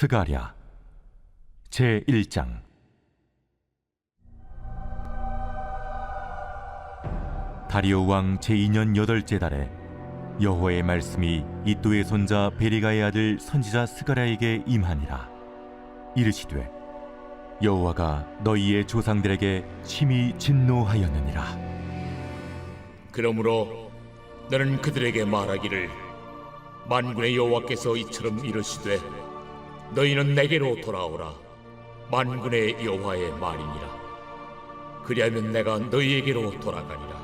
스가랴 제1장. 다리오 왕 제2년 8째 달에 여호와의 말씀이 이도의 손자 베리가의 아들 선지자 스가랴에게 임하니라. 이르시되 여호와가 너희의 조상들에게 심히 진노하였느니라. 그러므로 너는 그들에게 말하기를, 만군의 여호와께서 이처럼 이르시되 너희는 내게로 돌아오라. 만군의 여호와의 말이니라. 그리하면 내가 너희에게로 돌아가리라.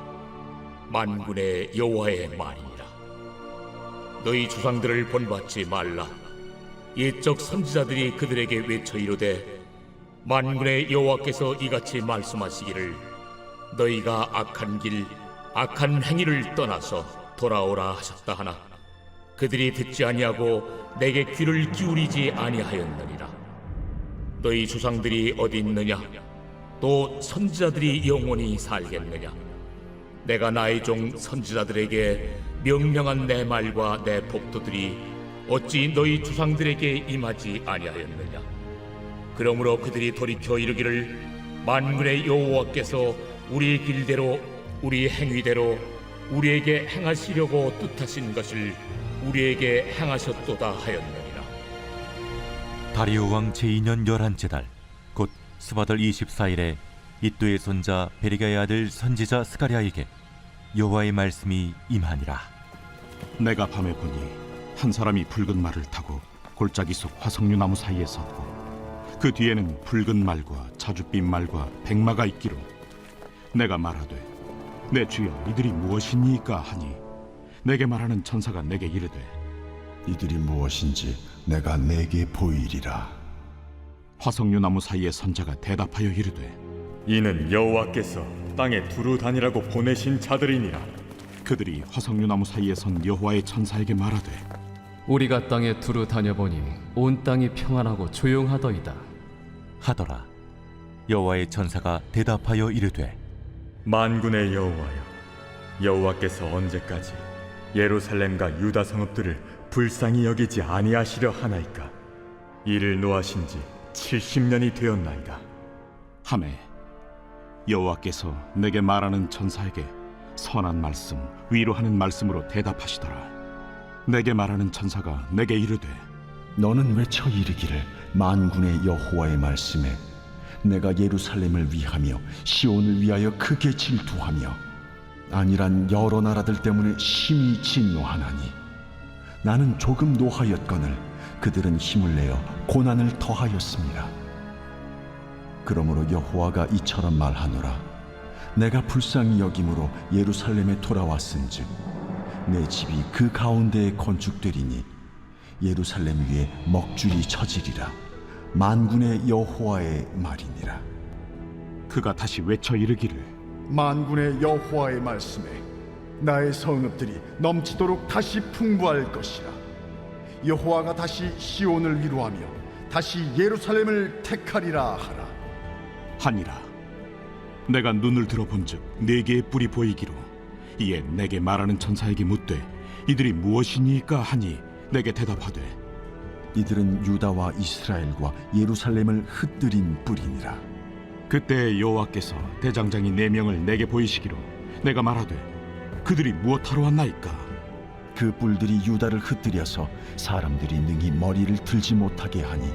만군의 여호와의 말이니라. 너희 조상들을 본받지 말라. 옛적 선지자들이 그들에게 외쳐 이르되, 만군의 여호와께서 이같이 말씀하시기를, 너희가 악한 길 악한 행위를 떠나서 돌아오라 하셨다 하나 그들이 듣지 아니하고 내게 귀를 기울이지 아니하였느니라. 너희 조상들이 어디 있느냐? 또 선지자들이 영원히 살겠느냐? 내가 나의 종 선지자들에게 명령한 내 말과 내 법도들이 어찌 너희 조상들에게 임하지 아니하였느냐? 그러므로 그들이 돌이켜 이르기를, 만군의 여호와께서 우리 길대로 우리 행위대로 우리에게 행하시려고 뜻하신 것을 우리에게 행하셨도다 하였느니라. 다리오 왕 제2년 11째 달 곧 스바들 24일에 이도의 손자 베리가의 아들 선지자 스가랴에게 여호와의 말씀이 임하니라. 내가 밤에 보니 한 사람이 붉은 말을 타고 골짜기 속 화석류 나무 사이에 섰고, 그 뒤에는 붉은 말과 자줏빛 말과 백마가 있기로, 내가 말하되 내 주여 이들이 무엇이니까 하니, 내게 말하는 천사가 내게 이르되, 이들이 무엇인지 내가 내게 보이리라. 화석류 나무 사이에 선 자가 대답하여 이르되, 이는 여호와께서 땅에 두루 다니라고 보내신 자들이니라. 그들이 화석류 나무 사이에 선 여호와의 천사에게 말하되, 우리가 땅에 두루 다녀보니 온 땅이 평안하고 조용하더이다 하더라. 여호와의 천사가 대답하여 이르되, 만군의 여호와여, 여호와께서 언제까지 예루살렘과 유다 성읍들을 불쌍히 여기지 아니하시려 하나이까? 이를 노하신 지 70년이 되었나이다. 하매 여호와께서 내게 말하는 천사에게 선한 말씀, 위로하는 말씀으로 대답하시더라. 내게 말하는 천사가 내게 이르되, 너는 외쳐 이르기를, 만군의 여호와의 말씀에 내가 예루살렘을 위하며 시온을 위하여 크게 질투하며 아니란 여러 나라들 때문에 심히 진노하나니, 나는 조금 노하였거늘 그들은 힘을 내어 고난을 더하였습니다. 그러므로 여호와가 이처럼 말하노라. 내가 불쌍히 여김으로 예루살렘에 돌아왔은즉 내 집이 그 가운데에 건축되리니 예루살렘 위에 먹줄이 쳐지리라. 만군의 여호와의 말이니라. 그가 다시 외쳐 이르기를, 만군의 여호와의 말씀에 나의 성읍들이 넘치도록 다시 풍부할 것이라. 여호와가 다시 시온을 위로하며 다시 예루살렘을 택하리라 하라. 하니라. 내가 눈을 들어본즉 네 개의 뿔이 보이기로, 이에 내게 말하는 천사에게 묻되, 이들이 무엇이니까 하니, 내게 대답하되, 이들은 유다와 이스라엘과 예루살렘을 흩뜨린 뿔이니라. 그때 여호와께서 대장장이 4명을 내게 보이시기로, 내가 말하되, 그들이 무엇하러 왔나이까? 그 뿔들이 유다를 흩뜨려서 사람들이 능히 머리를 들지 못하게 하니,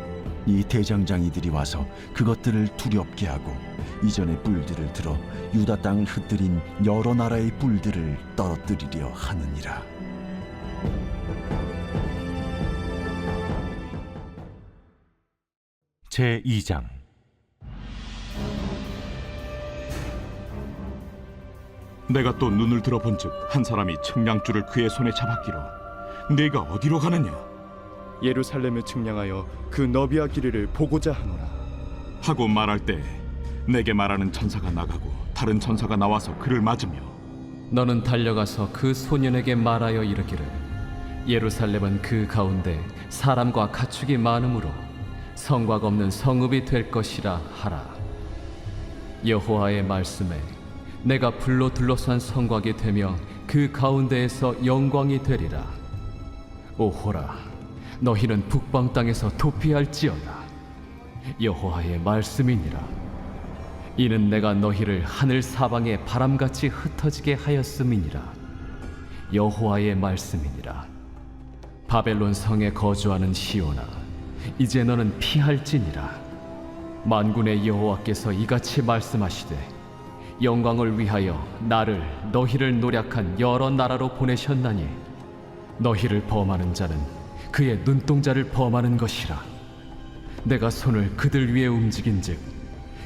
이 대장장이들이 와서 그것들을 두렵게 하고 이전의 뿔들을 들어 유다 땅을 흩뜨린 여러 나라의 뿔들을 떨어뜨리려 하느니라. 제2장. 내가 또 눈을 들어본즉 한 사람이 측량줄을 그의 손에 잡았기로, 네가 어디로 가느냐? 예루살렘을 측량하여 그 너비와 길이를 보고자 하노라 하고 말할 때 내게 말하는 천사가 나가고 다른 천사가 나와서 그를 맞으며, 너는 달려가서 그 소년에게 말하여 이르기를, 예루살렘은 그 가운데 사람과 가축이 많으므로 성곽 없는 성읍이 될 것이라 하라. 여호와의 말씀에 내가 불로 둘러싼 성곽이 되며 그 가운데에서 영광이 되리라. 오호라, 너희는 북방 땅에서 도피할지어다. 여호와의 말씀이니라. 이는 내가 너희를 하늘 사방에 바람같이 흩어지게 하였음이니라. 여호와의 말씀이니라. 바벨론 성에 거주하는 시온아, 이제 너는 피할지니라. 만군의 여호와께서 이같이 말씀하시되, 영광을 위하여 나를 너희를 노략한 여러 나라로 보내셨나니 너희를 범하는 자는 그의 눈동자를 범하는 것이라. 내가 손을 그들 위에 움직인즉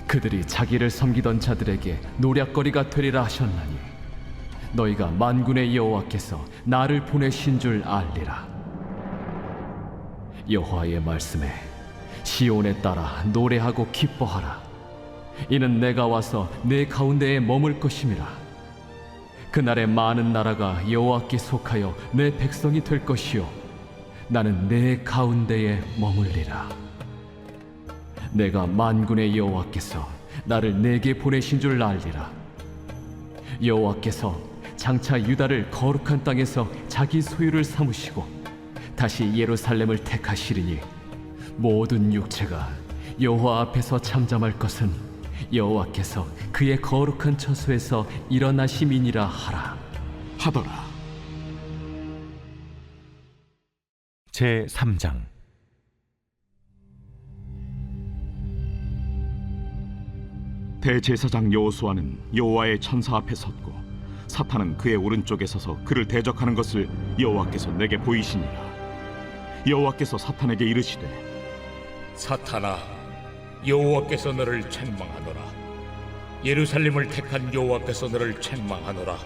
그들이 자기를 섬기던 자들에게 노략거리가 되리라 하셨나니 너희가 만군의 여호와께서 나를 보내신 줄 알리라. 여호와의 말씀에 시온에 따라 노래하고 기뻐하라. 이는 내가 와서 내 가운데에 머물 것임이라. 그날에 많은 나라가 여호와께 속하여 내 백성이 될 것이요 나는 내 가운데에 머물리라. 내가 만군의 여호와께서 나를 내게 보내신 줄 알리라. 여호와께서 장차 유다를 거룩한 땅에서 자기 소유를 삼으시고 다시 예루살렘을 택하시리니 모든 육체가 여호와 앞에서 잠잠할 것은 여호와께서 그의 거룩한 처소에서 일어나심이니라 하라. 하더라. 제 3장. 대제사장 여호수아는 여호와의 천사 앞에 섰고 사탄은 그의 오른쪽에 서서 그를 대적하는 것을 여호와께서 내게 보이시니라. 여호와께서 사탄에게 이르시되, 사탄아, 여호와께서 너를 책망하노라. 예루살렘을 택한 여호와께서 너를 책망하노라.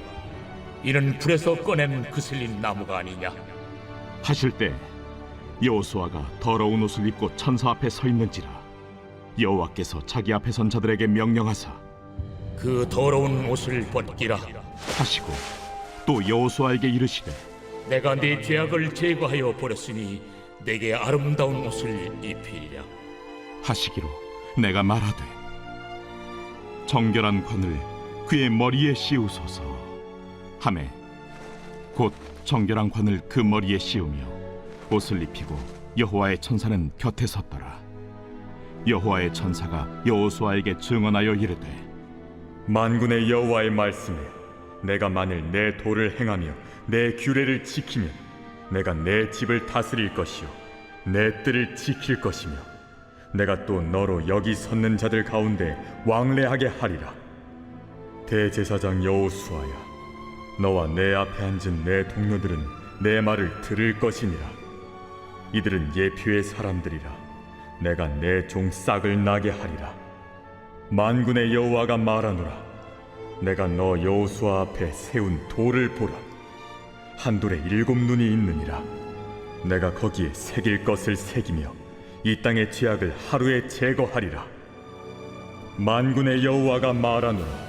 이는 불에서 꺼낸 그슬린 나무가 아니냐. 하실 때 여호수아가 더러운 옷을 입고 천사 앞에 서 있는지라. 여호와께서 자기 앞에 선 자들에게 명령하사 그 더러운 옷을 벗기라 하시고 또 여호수아에게 이르시되, 내가 네 죄악을 제거하여 버렸으니 내게 아름다운 옷을 입히리라 하시기로 내가 말하되, 정결한 관을 그의 머리에 씌우소서 하매 곧 정결한 관을 그 머리에 씌우며 옷을 입히고 여호와의 천사는 곁에 섰더라. 여호와의 천사가 여호수아에게 증언하여 이르되, 만군의 여호와의 말씀에 내가 만일 내 도를 행하며 내 규례를 지키면 내가 내 집을 다스릴 것이요 내 뜰을 지킬 것이며 내가 또 너로 여기 섰는 자들 가운데 왕래하게 하리라. 대제사장 여호수아야, 너와 내 앞에 앉은 내 동료들은 내 말을 들을 것이니라. 이들은 예표의 사람들이라. 내가 내 종 싹을 나게 하리라. 만군의 여호와가 말하노라. 내가 너 여호수아 앞에 세운 돌을 보라. 한 돌에 7 눈이 있느니라. 내가 거기에 새길 것을 새기며 이 땅의 죄악을 하루에 제거하리라. 만군의 여호와가 말하노라.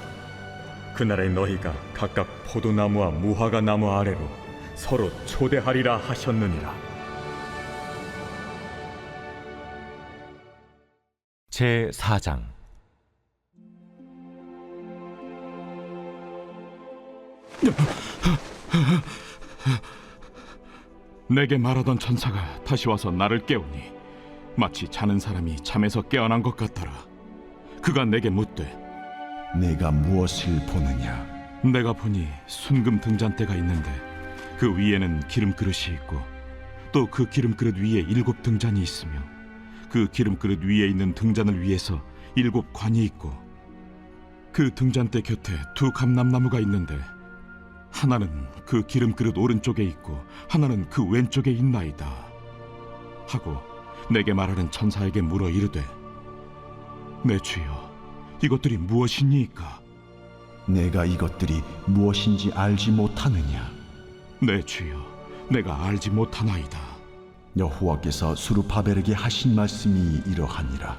그날에 너희가 각각 포도나무와 무화과 나무 아래로 서로 초대하리라 하셨느니라. 제 4장. 내게 말하던 천사가 다시 와서 나를 깨우니 마치 자는 사람이 잠에서 깨어난 것 같더라. 그가 내게 묻되, 내가 무엇을 보느냐? 내가 보니 순금 등잔대가 있는데 그 위에는 기름 그릇이 있고 또 그 기름 그릇 위에 7 등잔이 있으며 그 기름 그릇 위에 있는 등잔을 위해서 7 관이 있고 그 등잔대 곁에 2 감람나무가 있는데 하나는 그 기름 그릇 오른쪽에 있고 하나는 그 왼쪽에 있나이다 하고 내게 말하는 천사에게 물어 이르되, 내 주여, 이것들이 무엇이니까? 내가 이것들이 무엇인지 알지 못하느냐? 내 주여, 내가 알지 못하나이다. 여호와께서 수르바벨에게 하신 말씀이 이러하니라.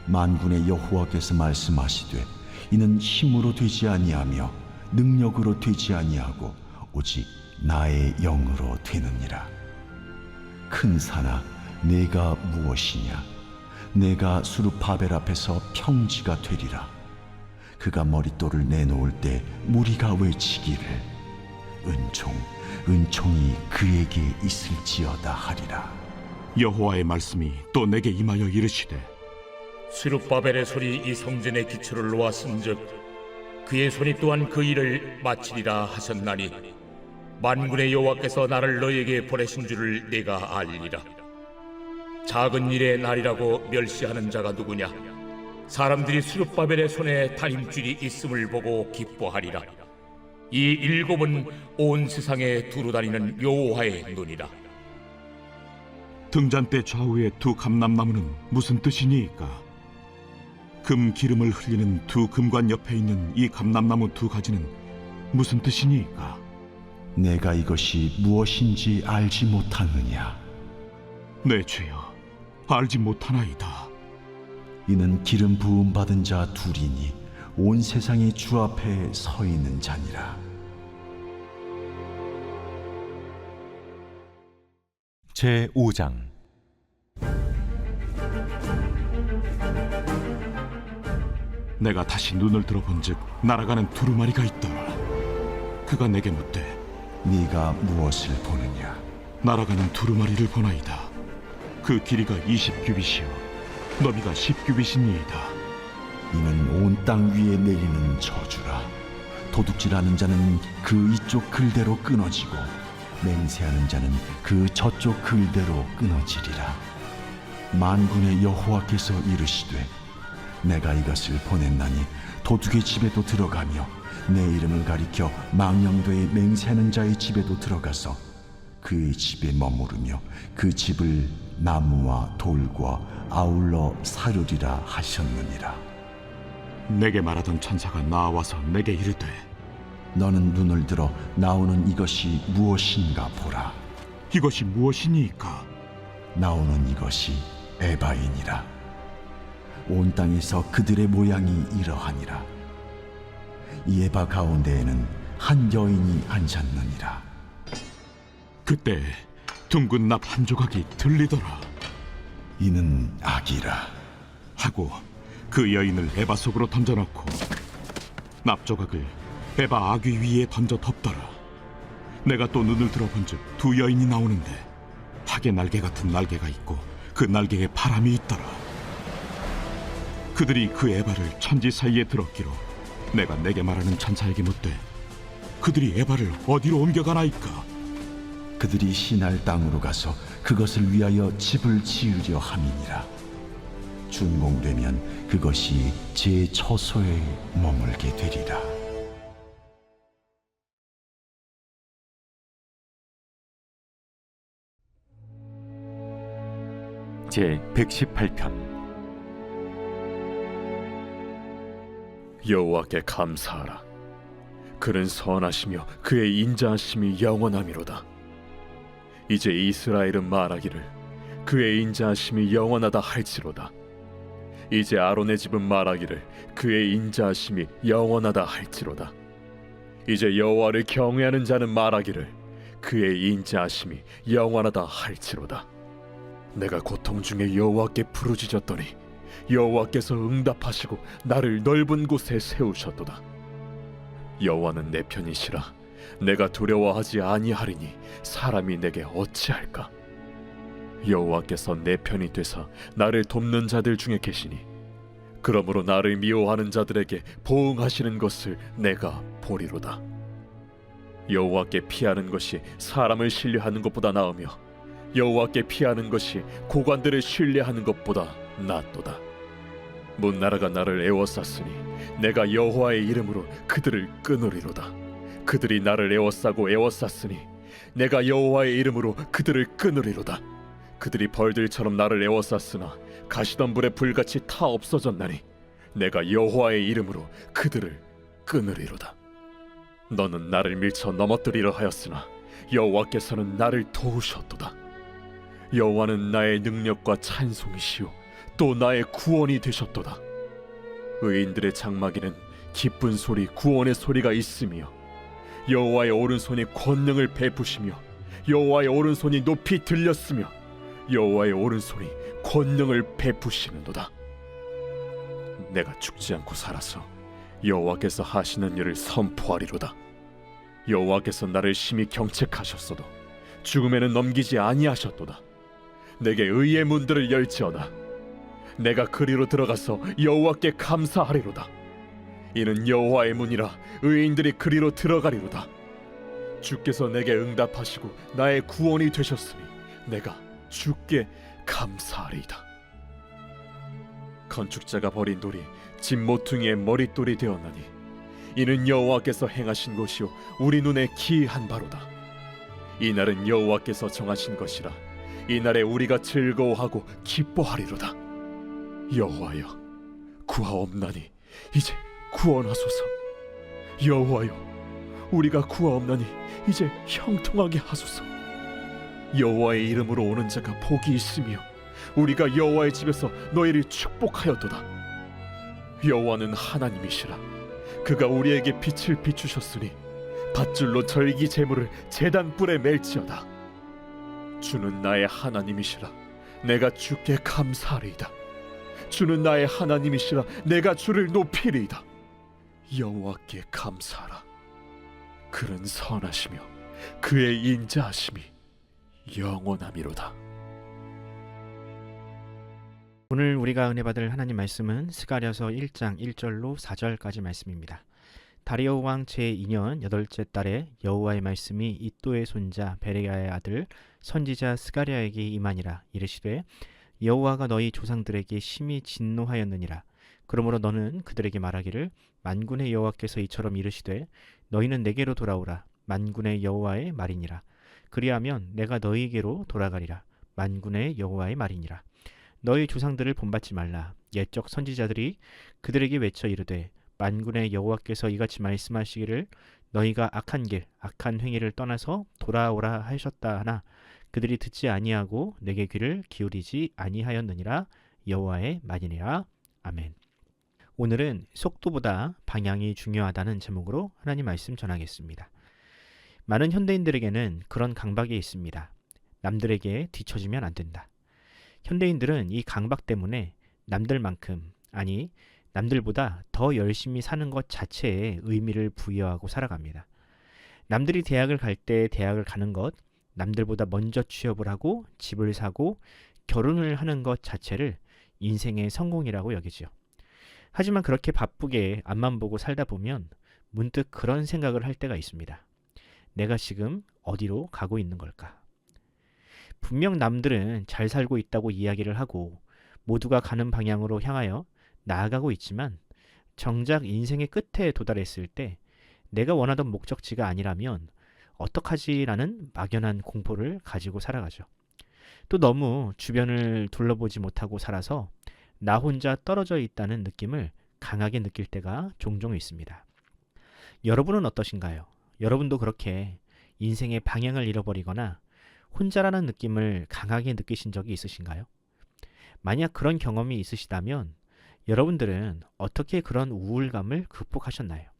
만군의 여호와께서 말씀하시되, 이는 힘으로 되지 아니하며 능력으로 되지 아니하고 오직 나의 영으로 되느니라. 큰 산아, 내가 무엇이냐? 내가 수르바벨 앞에서 평지가 되리라. 그가 머릿돌을 내놓을 때 무리가 외치기를, 은총, 은총이 그에게 있을지어다 하리라. 여호와의 말씀이 또 내게 임하여 이르시되 스룹바벨의 손이 이 성전의 기초를 놓았은즉 그의 손이 또한 그 일을 마치리라 하셨나니 만군의 여호와께서 나를 너에게 보내신 줄을 내가 알리라. 작은 일의 날이라고 멸시하는 자가 누구냐? 사람들이 스룹바벨의 손에 다림줄이 있음을 보고 기뻐하리라. 이 일곱은 온 세상에 두루 다니는 여호와의 눈이라. 등잔대 좌우의 두 감람나무는 무슨 뜻이니이까? 금 기름을 흘리는 두 금관 옆에 있는 이 감람나무 두 가지는 무슨 뜻이니이까? 내가 이것이 무엇인지 알지 못하느냐? 내 주여, 알지 못하나이다. 이는 기름 부음 받은 자 둘이니 온 세상이 주 앞에 서 있는 자니라. 제 5장. 내가 다시 눈을 들어본즉 날아가는 두루마리가 있더라. 그가 내게 묻되 네가 무엇을 보느냐? 날아가는 두루마리를 보나이다. 그 길이가 20규빗이요 너비가 10규빗이니이다. 이는 온 땅 위에 내리는 저주라. 도둑질하는 자는 그 이쪽 글대로 끊어지고 맹세하는 자는 그 저쪽 글대로 끊어지리라. 만군의 여호와께서 이르시되 내가 이것을 보냈나니 도둑의 집에도 들어가며 내 이름을 가리켜 망령되이 맹세하는 자의 집에도 들어가서 그의 집에 머무르며 그 집을 나무와 돌과 아울러 사르리라 하셨느니라. 내게 말하던 천사가 나와서 내게 이르되 너는 눈을 들어 나오는 이것이 무엇인가 보라. 이것이 무엇이니이까? 나오는 이것이 에바이니라. 온 땅에서 그들의 모양이 이러하니라. 이 에바 가운데에는 한 여인이 앉았느니라. 그때 둥근 납 한 조각이 들리더라. 이는 악이라 하고 그 여인을 에바 속으로 던져넣고 납 조각을 에바 아귀 위에 던져 덮더라. 내가 또 눈을 들어본즉 두 여인이 나오는데 학의 날개 같은 날개가 있고 그 날개에 바람이 있더라. 그들이 그 에바를 천지 사이에 들었기로 내가 내게 말하는 천사에게 묻되 그들이 에바를 어디로 옮겨가나이까? 그들이 시날 땅으로 가서 그것을 위하여 집을 지으려 함이니라. 준공되면 그것이 제 처소에 머물게 되리라. 제 118편. 여호와께 감사하라. 그는 선하시며 그의 인자하심이 영원함이로다. 이제 이스라엘은 말하기를 그의 인자하심이 영원하다 할지로다. 이제 아론의 집은 말하기를 그의 인자하심이 영원하다 할지로다. 이제 여호와를 경외하는 자는 말하기를 그의 인자하심이 영원하다 할지로다. 내가 고통 중에 여호와께 부르짖었더니 여호와께서 응답하시고 나를 넓은 곳에 세우셨도다. 여호와는 내 편이시라. 내가 두려워하지 아니하리니 사람이 내게 어찌할까? 여호와께서 내 편이 되사 나를 돕는 자들 중에 계시니 그러므로 나를 미워하는 자들에게 보응하시는 것을 내가 보리로다. 여호와께 피하는 것이 사람을 신뢰하는 것보다 나으며 여호와께 피하는 것이 고관들을 신뢰하는 것보다 낫도다. 문나라가 나를 애워쌌으니 내가 여호와의 이름으로 그들을 끊으리로다. 그들이 나를 애워싸고 애워쌌으니 내가 여호와의 이름으로 그들을 끊으리로다. 그들이 벌들처럼 나를 애워쌌으나 가시던 불에 불같이 타 없어졌나니 내가 여호와의 이름으로 그들을 끊으리로다. 너는 나를 밀쳐 넘어뜨리려 하였으나 여호와께서는 나를 도우셨도다. 여호와는 나의 능력과 찬송이시요 또 나의 구원이 되셨도다. 의인들의 장막에는 기쁜 소리 구원의 소리가 있으며 여호와의 오른손이 권능을 베푸시며 여호와의 오른손이 높이 들렸으며 여호와의 오른손이 권능을 베푸시는도다. 내가 죽지 않고 살아서 여호와께서 하시는 일을 선포하리로다. 여호와께서 나를 심히 경책하셨어도 죽음에는 넘기지 아니하셨도다. 내게 의의 문들을 열지어다. 내가 그리로 들어가서 여호와께 감사하리로다. 이는 여호와의 문이라 의인들이 그리로 들어가리로다. 주께서 내게 응답하시고 나의 구원이 되셨으니 내가 주께 감사하리이다. 건축자가 버린 돌이 집 모퉁이의 머릿돌이 되었나니 이는 여호와께서 행하신 것이요 우리 눈에 기이한 바로다. 이 날은 여호와께서 정하신 것이라 이날에 우리가 즐거워하고 기뻐하리로다. 여호와여, 구하옵나니 이제 구원하소서. 여호와여, 우리가 구하옵나니 이제 형통하게 하소서. 여호와의 이름으로 오는 자가 복이 있으며 우리가 여호와의 집에서 너희를 축복하였도다. 여호와는 하나님이시라. 그가 우리에게 빛을 비추셨으니 밧줄로 절기 제물을 제단 뿔에 맬지어다. 주는 나의 하나님이시라. 내가 주께 감사하리이다. 주는 나의 하나님이시라. 내가 주를 높이리이다. 여호와께 감사하라. 그는 선하시며 그의 인자하심이 영원함이로다. 오늘 우리가 은혜 받을 하나님 말씀은 스가랴서 1장 1절로 4절까지 말씀입니다. 다리오 왕 제2년 8째 달에 여호와의 말씀이 이또의 손자 베레야의 아들 선지자 스가랴에게 임하니라. 이르시되 여호와가 너희 조상들에게 심히 진노하였느니라. 그러므로 너는 그들에게 말하기를 만군의 여호와께서 이처럼 이르시되 너희는 내게로 돌아오라. 만군의 여호와의 말이니라. 그리하면 내가 너희에게로 돌아가리라. 만군의 여호와의 말이니라. 너희 조상들을 본받지 말라. 옛적 선지자들이 그들에게 외쳐 이르되 만군의 여호와께서 이같이 말씀하시기를 너희가 악한 길 악한 행위를 떠나서 돌아오라 하셨다 하나 그들이 듣지 아니하고 내게 귀를 기울이지 아니하였느니라. 여호와의 말이니라. 아멘. 오늘은 속도보다 방향이 중요하다는 제목으로 하나님 말씀 전하겠습니다. 많은 현대인들에게는 그런 강박이 있습니다. 남들에게 뒤처지면 안 된다. 현대인들은 이 강박 때문에 남들만큼, 아니 남들보다 더 열심히 사는 것 자체에 의미를 부여하고 살아갑니다. 남들이 대학을 갈 때 대학을 가는 것, 남들보다 먼저 취업을 하고 집을 사고 결혼을 하는 것 자체를 인생의 성공이라고 여기죠. 하지만 그렇게 바쁘게 앞만 보고 살다 보면 문득 그런 생각을 할 때가 있습니다. 내가 지금 어디로 가고 있는 걸까? 분명 남들은 잘 살고 있다고 이야기를 하고 모두가 가는 방향으로 향하여 나아가고 있지만 정작 인생의 끝에 도달했을 때 내가 원하던 목적지가 아니라면 어떡하지라는 막연한 공포를 가지고 살아가죠. 또 너무 주변을 둘러보지 못하고 살아서 나 혼자 떨어져 있다는 느낌을 강하게 느낄 때가 종종 있습니다. 여러분은 어떠신가요? 여러분도 그렇게 인생의 방향을 잃어버리거나 혼자라는 느낌을 강하게 느끼신 적이 있으신가요? 만약 그런 경험이 있으시다면 여러분들은 어떻게 그런 우울감을 극복하셨나요?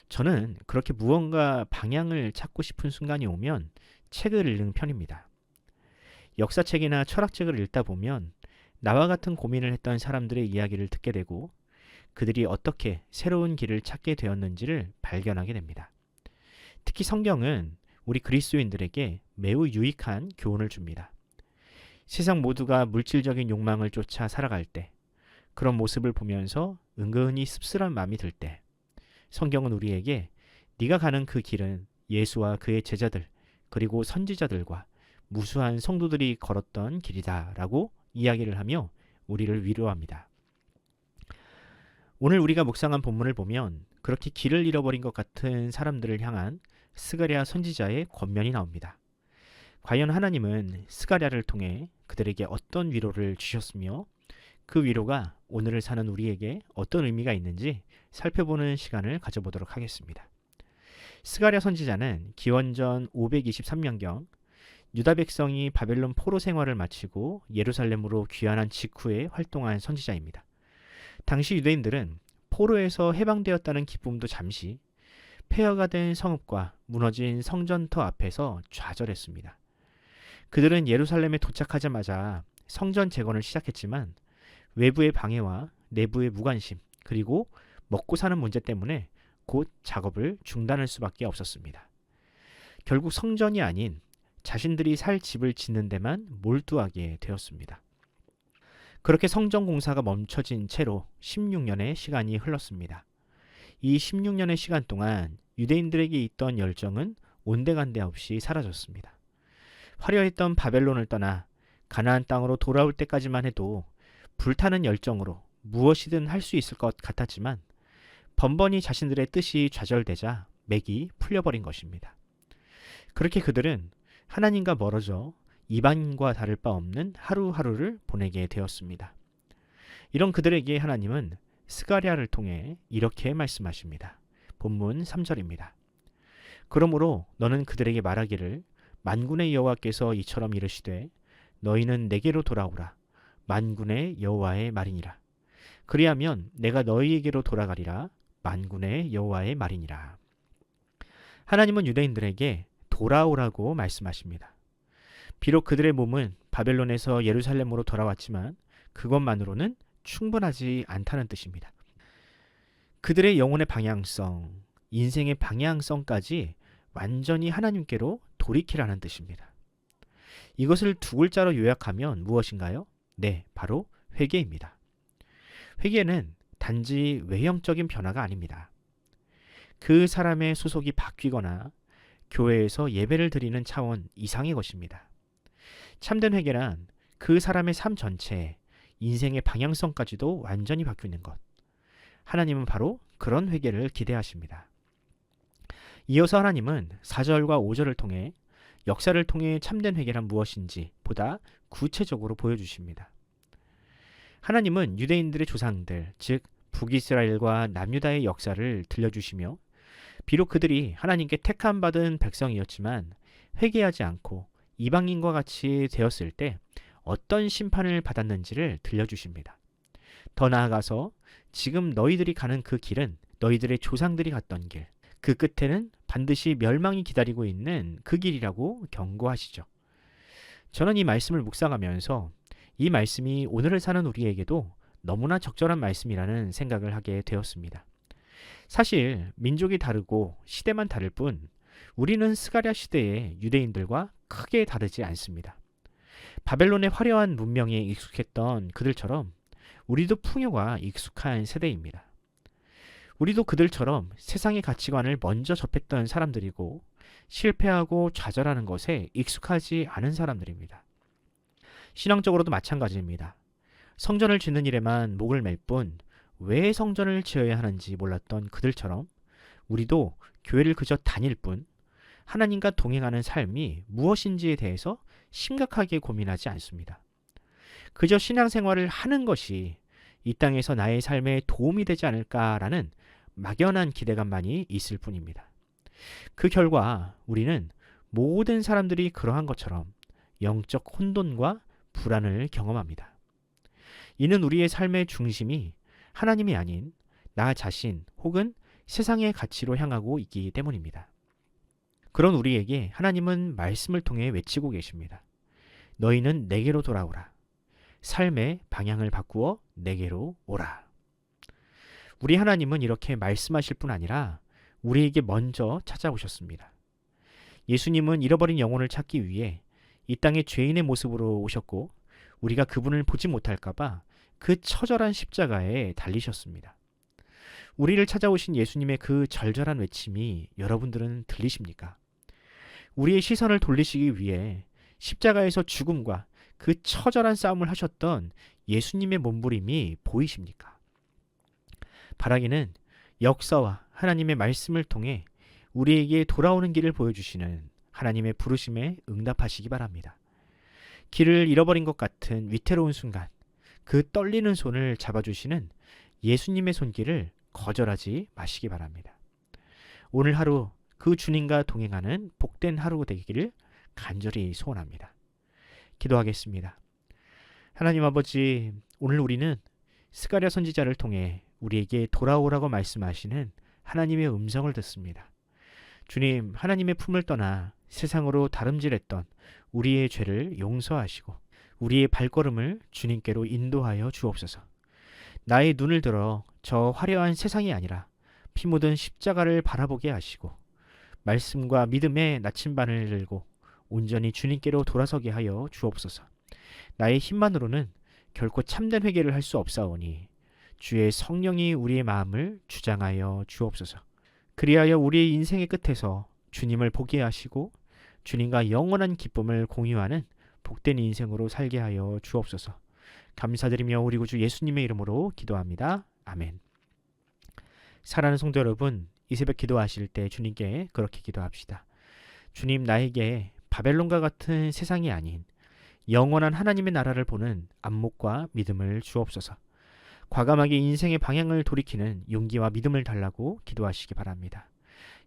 저는 그렇게 무언가 방향을 찾고 싶은 순간이 오면 책을 읽는 편입니다. 역사책이나 철학책을 읽다 보면 나와 같은 고민을 했던 사람들의 이야기를 듣게 되고 그들이 어떻게 새로운 길을 찾게 되었는지를 발견하게 됩니다. 특히 성경은 우리 그리스도인들에게 매우 유익한 교훈을 줍니다. 세상 모두가 물질적인 욕망을 쫓아 살아갈 때, 그런 모습을 보면서 은근히 씁쓸한 마음이 들 때, 성경은 우리에게 네가 가는 그 길은 예수와 그의 제자들 그리고 선지자들과 무수한 성도들이 걸었던 길이다 라고 이야기를 하며 우리를 위로합니다. 오늘 우리가 묵상한 본문을 보면 그렇게 길을 잃어버린 것 같은 사람들을 향한 스가랴 선지자의 권면이 나옵니다. 과연 하나님은 스가랴를 통해 그들에게 어떤 위로를 주셨으며 그 위로가 오늘을 사는 우리에게 어떤 의미가 있는지 살펴보는 시간을 가져보도록 하겠습니다. 스가랴 선지자는 기원전 523년경 유다 백성이 바벨론 포로 생활을 마치고 예루살렘으로 귀환한 직후에 활동한 선지자입니다. 당시 유대인들은 포로에서 해방되었다는 기쁨도 잠시 폐허가 된 성읍과 무너진 성전터 앞에서 좌절했습니다. 그들은 예루살렘에 도착하자마자 성전 재건을 시작했지만 외부의 방해와 내부의 무관심 그리고 먹고 사는 문제 때문에 곧 작업을 중단할 수밖에 없었습니다. 결국 성전이 아닌 자신들이 살 집을 짓는 데만 몰두하게 되었습니다. 그렇게 성전 공사가 멈춰진 채로 16년의 시간이 흘렀습니다. 이 16년의 시간 동안 유대인들에게 있던 열정은 온데간데 없이 사라졌습니다. 화려했던 바벨론을 떠나 가나안 땅으로 돌아올 때까지만 해도 불타는 열정으로 무엇이든 할 수 있을 것 같았지만 번번이 자신들의 뜻이 좌절되자 맥이 풀려버린 것입니다. 그렇게 그들은 하나님과 멀어져 이방인과 다를 바 없는 하루하루를 보내게 되었습니다. 이런 그들에게 하나님은 스가랴를 통해 이렇게 말씀하십니다. 본문 3절입니다. 그러므로 너는 그들에게 말하기를 만군의 여호와께서 이처럼 이르시되 너희는 내게로 돌아오라. 만군의 여호와의 말이니라. 그리하면 내가 너희에게로 돌아가리라. 만군의 여호와의 말이니라. 하나님은 유대인들에게 돌아오라고 말씀하십니다. 비록 그들의 몸은 바벨론에서 예루살렘으로 돌아왔지만 그것만으로는 충분하지 않다는 뜻입니다. 그들의 영혼의 방향성, 인생의 방향성까지 완전히 하나님께로 돌이키라는 뜻입니다. 이것을 두 글자로 요약하면 무엇인가요? 네, 바로 회개입니다. 회개는 단지 외형적인 변화가 아닙니다. 그 사람의 소속이 바뀌거나 교회에서 예배를 드리는 차원 이상의 것입니다. 참된 회개란 그 사람의 삶 전체, 인생의 방향성까지도 완전히 바뀌는 것. 하나님은 바로 그런 회개를 기대하십니다. 이어서 하나님은 4절과 5절을 통해 역사를 통해 참된 회개란 무엇인지 보다 구체적으로 보여주십니다. 하나님은 유대인들의 조상들, 즉 북이스라엘과 남유다의 역사를 들려주시며 비록 그들이 하나님께 택함받은 백성이었지만 회개하지 않고 이방인과 같이 되었을 때 어떤 심판을 받았는지를 들려주십니다. 더 나아가서 지금 너희들이 가는 그 길은 너희들의 조상들이 갔던 길, 그 끝에는 반드시 멸망이 기다리고 있는 그 길이라고 경고하시죠. 저는 이 말씀을 묵상하면서 이 말씀이 오늘을 사는 우리에게도 너무나 적절한 말씀이라는 생각을 하게 되었습니다. 사실 민족이 다르고 시대만 다를 뿐 우리는 스가랴 시대의 유대인들과 크게 다르지 않습니다. 바벨론의 화려한 문명에 익숙했던 그들처럼 우리도 풍요가 익숙한 세대입니다. 우리도 그들처럼 세상의 가치관을 먼저 접했던 사람들이고 실패하고 좌절하는 것에 익숙하지 않은 사람들입니다. 신앙적으로도 마찬가지입니다. 성전을 짓는 일에만 목을 맬 뿐 왜 성전을 지어야 하는지 몰랐던 그들처럼 우리도 교회를 그저 다닐 뿐 하나님과 동행하는 삶이 무엇인지에 대해서 심각하게 고민하지 않습니다. 그저 신앙생활을 하는 것이 이 땅에서 나의 삶에 도움이 되지 않을까라는 막연한 기대감만이 있을 뿐입니다. 그 결과 우리는 모든 사람들이 그러한 것처럼 영적 혼돈과 불안을 경험합니다. 이는 우리의 삶의 중심이 하나님이 아닌 나 자신 혹은 세상의 가치로 향하고 있기 때문입니다. 그런 우리에게 하나님은 말씀을 통해 외치고 계십니다. 너희는 내게로 돌아오라. 삶의 방향을 바꾸어 내게로 오라. 우리 하나님은 이렇게 말씀하실 뿐 아니라 우리에게 먼저 찾아오셨습니다. 예수님은 잃어버린 영혼을 찾기 위해 이 땅에 죄인의 모습으로 오셨고 우리가 그분을 보지 못할까봐 그 처절한 십자가에 달리셨습니다. 우리를 찾아오신 예수님의 그 절절한 외침이 여러분들은 들리십니까? 우리의 시선을 돌리시기 위해 십자가에서 죽음과 그 처절한 싸움을 하셨던 예수님의 몸부림이 보이십니까? 바라기는 역사와 하나님의 말씀을 통해 우리에게 돌아오는 길을 보여주시는 하나님의 부르심에 응답하시기 바랍니다. 길을 잃어버린 것 같은 위태로운 순간 그 떨리는 손을 잡아주시는 예수님의 손길을 거절하지 마시기 바랍니다. 오늘 하루 그 주님과 동행하는 복된 하루 되기를 간절히 소원합니다. 기도하겠습니다. 하나님 아버지, 오늘 우리는 스가랴 선지자를 통해 우리에게 돌아오라고 말씀하시는 하나님의 음성을 듣습니다. 주님, 하나님의 품을 떠나 세상으로 다름질했던 우리의 죄를 용서하시고 우리의 발걸음을 주님께로 인도하여 주옵소서. 나의 눈을 들어 저 화려한 세상이 아니라 피 묻은 십자가를 바라보게 하시고 말씀과 믿음의 나침반을 들고 온전히 주님께로 돌아서게 하여 주옵소서. 나의 힘만으로는 결코 참된 회개를 할 수 없사오니 주의 성령이 우리의 마음을 주장하여 주옵소서. 그리하여 우리의 인생의 끝에서 주님을 보게 하시고 주님과 영원한 기쁨을 공유하는 복된 인생으로 살게 하여 주옵소서. 감사드리며 우리 구주 예수님의 이름으로 기도합니다. 아멘. 사랑하는 성도 여러분, 이 새벽 기도하실 때 주님께 그렇게 기도합시다. 주님, 나에게 바벨론과 같은 세상이 아닌 영원한 하나님의 나라를 보는 안목과 믿음을 주옵소서. 과감하게 인생의 방향을 돌이키는 용기와 믿음을 달라고 기도하시기 바랍니다.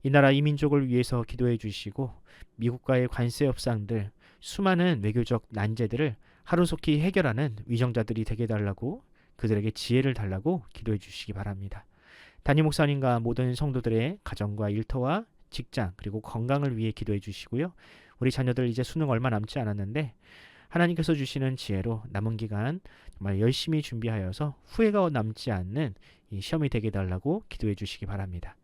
이 나라 이 민족을 위해서 기도해 주시고 미국과의 관세 협상들, 수많은 외교적 난제들을 하루속히 해결하는 위정자들이 되게 달라고, 그들에게 지혜를 달라고 기도해 주시기 바랍니다. 담임 목사님과 모든 성도들의 가정과 일터와 직장 그리고 건강을 위해 기도해 주시고요. 우리 자녀들 이제 수능 얼마 남지 않았는데 하나님께서 주시는 지혜로 남은 기간 정말 열심히 준비하여서 후회가 남지 않는 이 시험이 되게 달라고 기도해 주시기 바랍니다.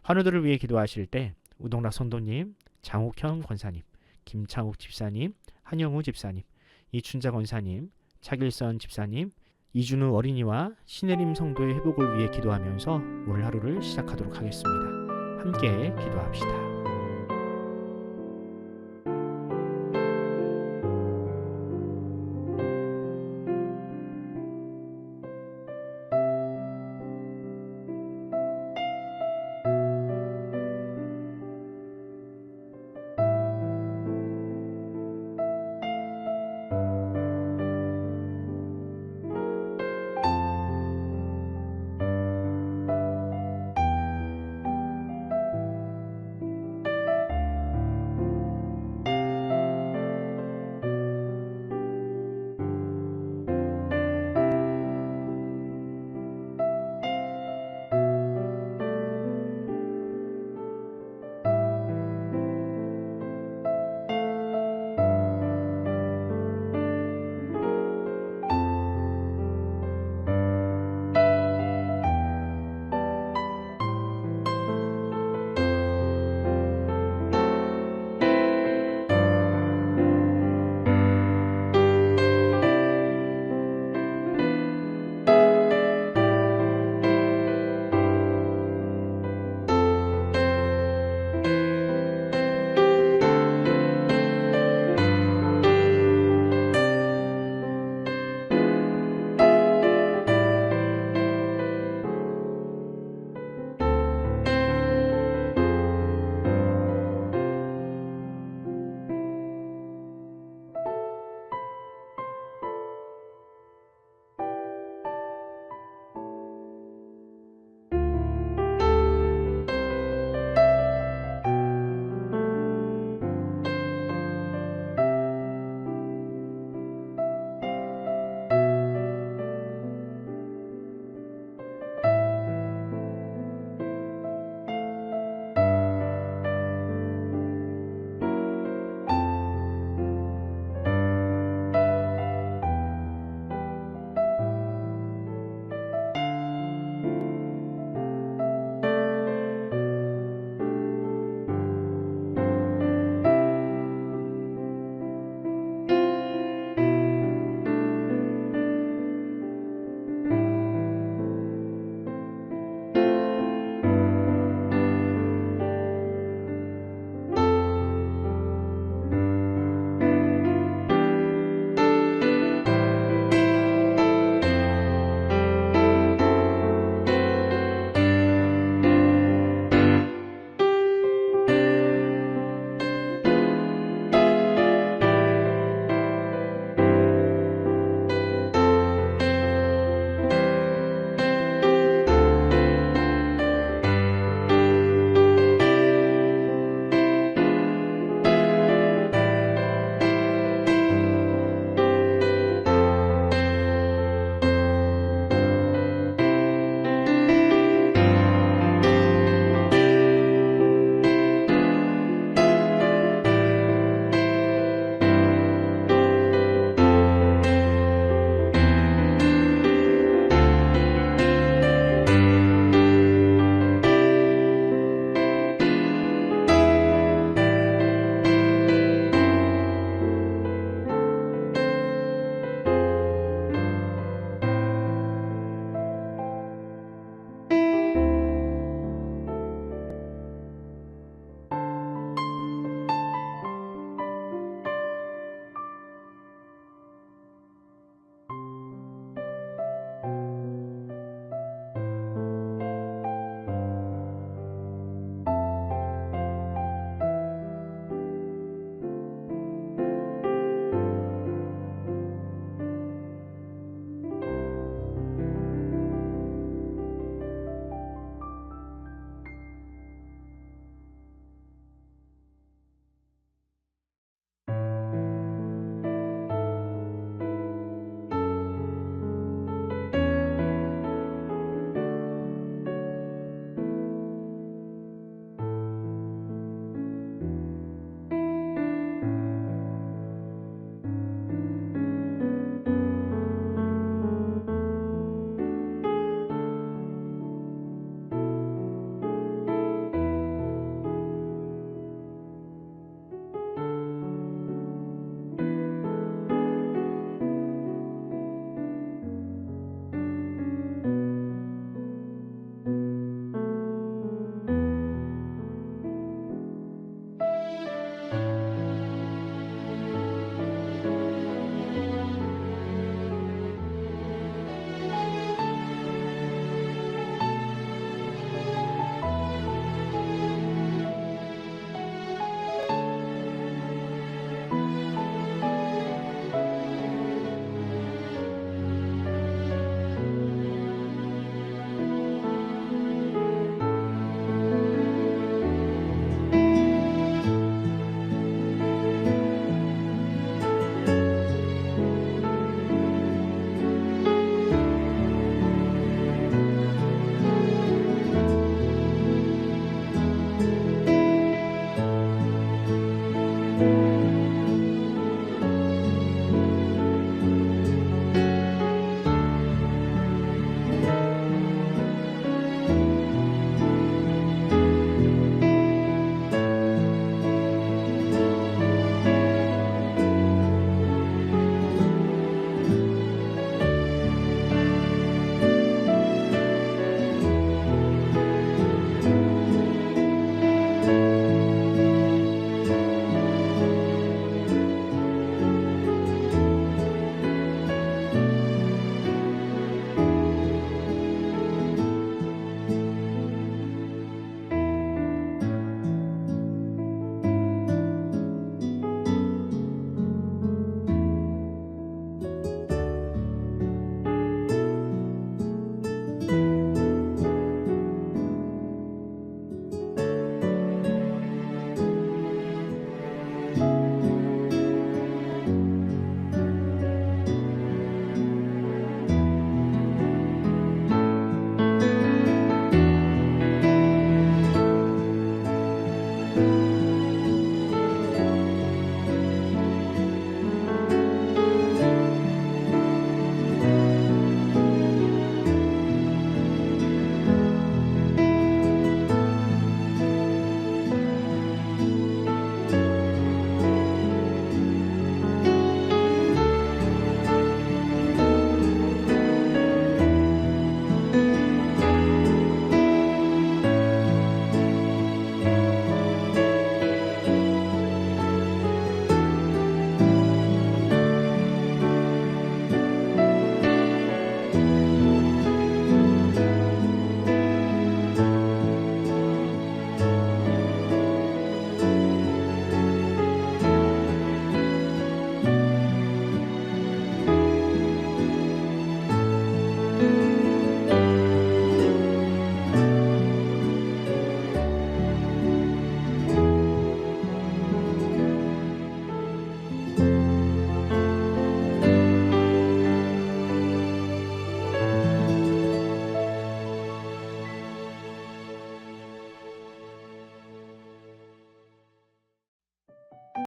환우들을 위해 기도하실 때 우동락 성도님, 장옥형 권사님, 김창욱 집사님, 한영우 집사님, 이춘자 권사님, 차길선 집사님, 이준우 어린이와 신혜림 성도의 회복을 위해 기도하면서 오늘 하루를 시작하도록 하겠습니다. 함께 기도합시다.